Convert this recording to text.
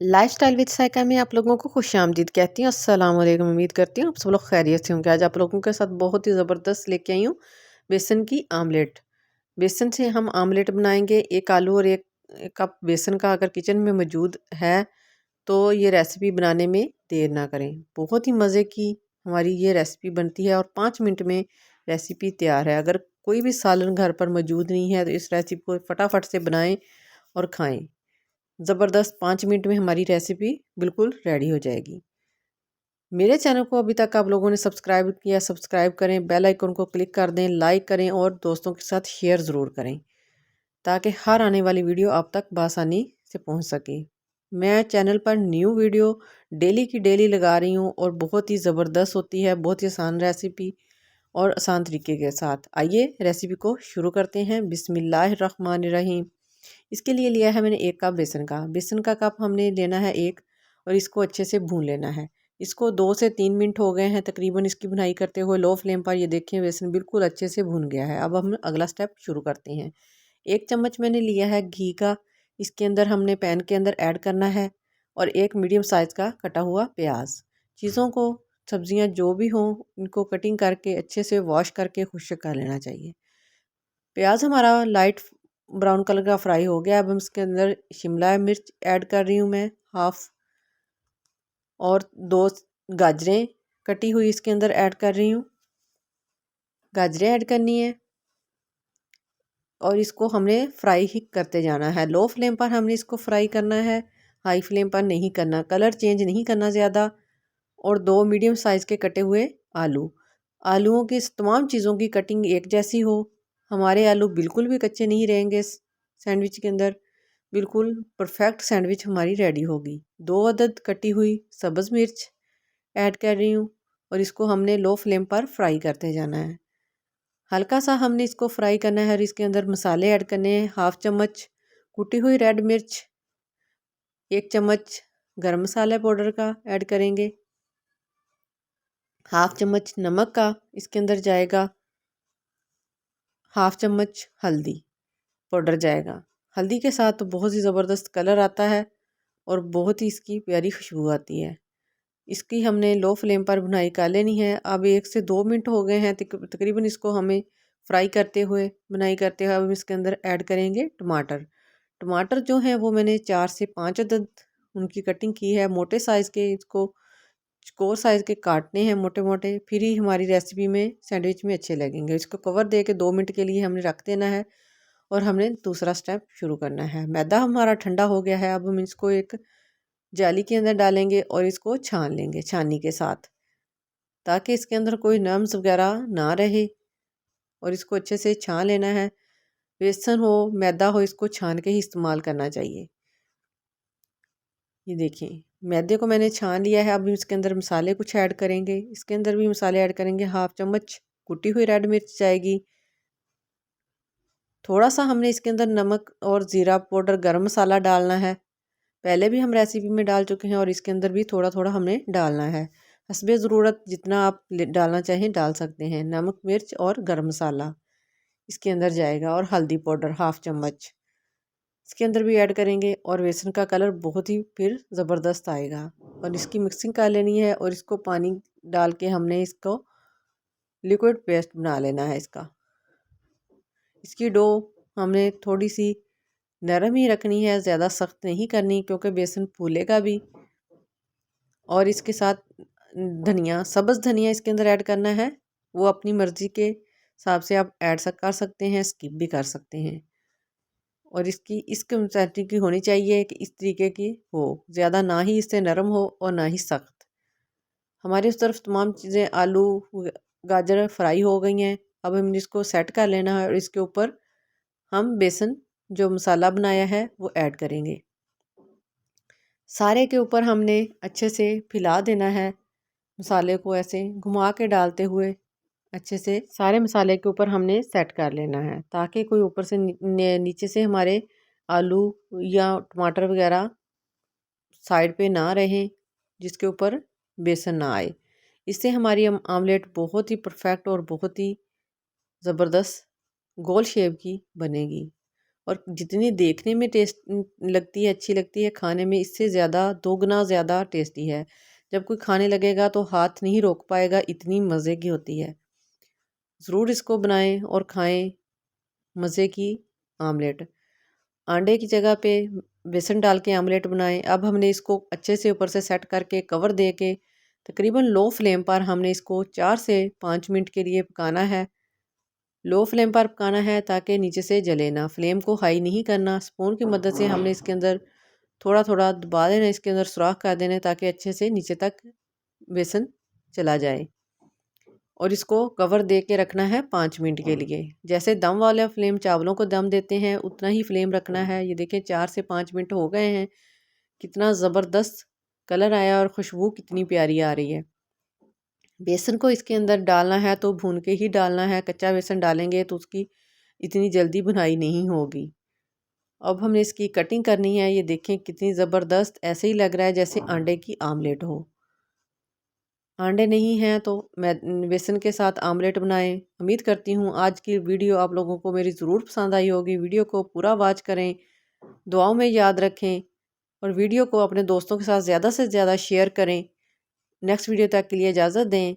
Lifestyle with Saika में आप लोगों को खुशामदीद कहती हूँ। अस्सलाम वालेकुम। उम्मीद करती हूँ आप सब लोग खैरियत से होंगे। आज आप लोगों के साथ बहुत ही ज़बरदस्त लेके आई हूँ बेसन की आमलेट। बेसन से हम आमलेट बनाएंगे। एक आलू और एक कप बेसन का अगर किचन में मौजूद है तो ये रेसिपी बनाने में देर ना करें। बहुत ही मज़े की हमारी ये रेसिपी बनती है और 5 मिनट में रेसिपी तैयार है। अगर कोई भी सालन घर पर मौजूद नहीं है तो इस रेसिपी को फटाफट से बनाएं और खाएं। ज़बरदस्त 5 मिनट में हमारी रेसिपी बिल्कुल रेडी हो जाएगी। मेरे चैनल को अभी तक आप लोगों ने सब्सक्राइब किया, सब्सक्राइब करें, बेल आइकन को क्लिक कर दें, लाइक करें और दोस्तों के साथ शेयर ज़रूर करें ताकि हर आने वाली वीडियो आप तक बआसानी से पहुंच सके। मैं चैनल पर न्यू वीडियो डेली की डेली लगा रही हूं और बहुत ही ज़बरदस्त होती है, बहुत ही आसान रेसिपी और आसान तरीके के साथ। आइए रेसिपी को शुरू करते हैं। बिस्मिल्लाहिर्रहमानिर्रहीम। इसके लिए लिया है मैंने 1 कप बेसन का कप हमने लेना है 1 और इसको अच्छे से भून लेना है। इसको 2 से 3 मिनट हो गए हैं तकरीबन इसकी भुनाई करते हुए लो फ्लेम पर। ये देखें बेसन बिल्कुल अच्छे से भून गया है। अब हम अगला स्टेप शुरू करते हैं। 1 चम्मच मैंने लिया है घी का, इसके अंदर हमने पैन के अंदर ऐड करना है और 1 मीडियम साइज़ का कटा हुआ प्याज। चीज़ों को सब्जियां जो भी हों इनको कटिंग करके अच्छे से वॉश करके खुश्क कर लेना चाहिए। प्याज हमारा लाइट ब्राउन कलर का फ्राई हो गया। अब हम इसके अंदर शिमला मिर्च ऐड कर रही हूँ मैं हाफ, और 2 गाजरें कटी हुई इसके अंदर ऐड कर रही हूँ। गाजरें ऐड करनी है और इसको हमने फ्राई ही करते जाना है। लो फ्लेम पर हमने इसको फ्राई करना है, हाई फ्लेम पर नहीं करना। कलर चेंज नहीं करना ज़्यादा। और 2 मीडियम साइज़ के कटे हुए आलू। आलूओं की तमाम चीज़ों की कटिंग एक जैसी हो। हमारे आलू बिल्कुल भी कच्चे नहीं रहेंगे सैंडविच के अंदर। बिल्कुल परफेक्ट सैंडविच हमारी रेडी होगी। 2 अदद कटी हुई सब्ज़ मिर्च ऐड कर रही हूँ और इसको हमने लो फ्लेम पर फ्राई करते जाना है। हल्का सा हमने इसको फ्राई करना है और इसके अंदर मसाले ऐड करने हैं। हाफ चम्मच कुटी हुई रेड मिर्च, 1 चम्मच गरम मसाला पाउडर का ऐड करेंगे, हाफ चम्मच नमक का इसके अंदर जाएगा, हाफ चम्मच हल्दी पाउडर जाएगा। हल्दी के साथ तो बहुत ही ज़बरदस्त कलर आता है और बहुत ही इसकी प्यारी खुशबू आती है। इसकी हमने लो फ्लेम पर भुनाई कर लेनी है। अब 1 से 2 मिनट हो गए हैं तकरीबन इसको हमें फ्राई करते हुए, भुनाई करते हुए। अब हम इसके अंदर ऐड करेंगे टमाटर। टमाटर जो हैं वो मैंने 4 से 5 अदद उनकी कटिंग की है मोटे साइज़ के। इसको चौकोर साइज़ के काटने हैं मोटे मोटे, फिर ही हमारी रेसिपी में सैंडविच में अच्छे लगेंगे। इसको कवर दे के 2 मिनट के लिए हमने रख देना है और हमने दूसरा स्टेप शुरू करना है। मैदा हमारा ठंडा हो गया है। अब हम इसको एक जाली के अंदर डालेंगे और इसको छान लेंगे छाननी के साथ, ताकि इसके अंदर कोई नम्स वगैरह ना रहे। और इसको अच्छे से छान लेना है। बेसन हो मैदा हो, इसको छान के ही इस्तेमाल करना चाहिए। ये देखिए मैदे को मैंने छान लिया है। अब इसके अंदर मसाले कुछ ऐड करेंगे। इसके अंदर भी मसाले ऐड करेंगे। हाफ चम्मच कुटी हुई रेड मिर्च जाएगी। थोड़ा सा हमने इसके अंदर नमक और ज़ीरा पाउडर गरम मसाला डालना है। पहले भी हम रेसिपी में डाल चुके हैं और इसके अंदर भी थोड़ा थोड़ा हमने डालना है। हस्बे ज़रूरत जितना आप डालना चाहें डाल सकते हैं। नमक मिर्च और गरम मसाला इसके अंदर जाएगा और हल्दी पाउडर हाफ चम्मच इसके अंदर भी ऐड करेंगे और बेसन का कलर बहुत ही फिर ज़बरदस्त आएगा। और इसकी मिक्सिंग कर लेनी है और इसको पानी डाल के हमने इसको लिक्विड पेस्ट बना लेना है इसका। इसकी डो हमने थोड़ी सी नरम ही रखनी है, ज़्यादा सख्त नहीं करनी क्योंकि बेसन फूलेगा भी। और इसके साथ धनिया, सब्ज़ धनिया इसके अंदर ऐड करना है। वो अपनी मर्ज़ी के हिसाब से आप ऐड कर सकते हैं, स्किप भी कर सकते हैं। और इसकी इस कंसिस्टेंसी की होनी चाहिए कि इस तरीके की हो, ज़्यादा ना ही इससे नरम हो और ना ही सख्त। हमारी उस तरफ तमाम चीज़ें आलू गाजर फ्राई हो गई हैं। अब हम इसको सेट कर लेना है और इसके ऊपर हम बेसन जो मसाला बनाया है वो ऐड करेंगे। सारे के ऊपर हमने अच्छे से फैला देना है। मसाले को ऐसे घुमा के डालते हुए अच्छे से सारे मसाले के ऊपर हमने सेट कर लेना है, ताकि कोई ऊपर से नीचे से हमारे आलू या टमाटर वगैरह साइड पे ना रहें, जिसके ऊपर बेसन ना आए। इससे हमारी आमलेट बहुत ही परफेक्ट और बहुत ही ज़बरदस्त गोल शेप की बनेगी। और जितनी देखने में टेस्ट लगती है, अच्छी लगती है, खाने में इससे ज़्यादा दोगुना ज़्यादा टेस्टी है। जब कोई खाने लगेगा तो हाथ नहीं रोक पाएगा, इतनी मज़े की होती है। ज़रूर इसको बनाएं और खाएं। मज़े की आमलेट। अंडे की जगह पे बेसन डाल के आमलेट बनाएं। अब हमने इसको अच्छे से ऊपर से सेट करके कवर दे के तकरीबन लो फ्लेम पर हमने इसको 4 से 5 मिनट के लिए पकाना है। लो फ्लेम पर पकाना है ताकि नीचे से जले ना। फ्लेम को हाई नहीं करना। स्पून की मदद से हमने इसके अंदर थोड़ा थोड़ा दबा देना, इसके अंदर सुराख कर देना ताकि अच्छे से नीचे तक बेसन चला जाए। और इसको कवर दे के रखना है 5 मिनट के लिए। जैसे दम वाला फ्लेम चावलों को दम देते हैं उतना ही फ्लेम रखना है। ये देखें 4 से 5 मिनट हो गए हैं। कितना ज़बरदस्त कलर आया और खुशबू कितनी प्यारी आ रही है। बेसन को इसके अंदर डालना है तो भून के ही डालना है। कच्चा बेसन डालेंगे तो उसकी इतनी जल्दी भुनाई नहीं होगी। अब हमने इसकी कटिंग करनी है। ये देखें कितनी ज़बरदस्त, ऐसे ही लग रहा है जैसे अंडे की आमलेट हो। अंडे नहीं हैं तो बेसन के साथ आमलेट बनाएं। उम्मीद करती हूँ आज की वीडियो आप लोगों को मेरी ज़रूर पसंद आई होगी। वीडियो को पूरा वॉच करें, दुआओं में याद रखें और वीडियो को अपने दोस्तों के साथ ज़्यादा से ज़्यादा शेयर करें। नेक्स्ट वीडियो तक के लिए इजाज़त दें।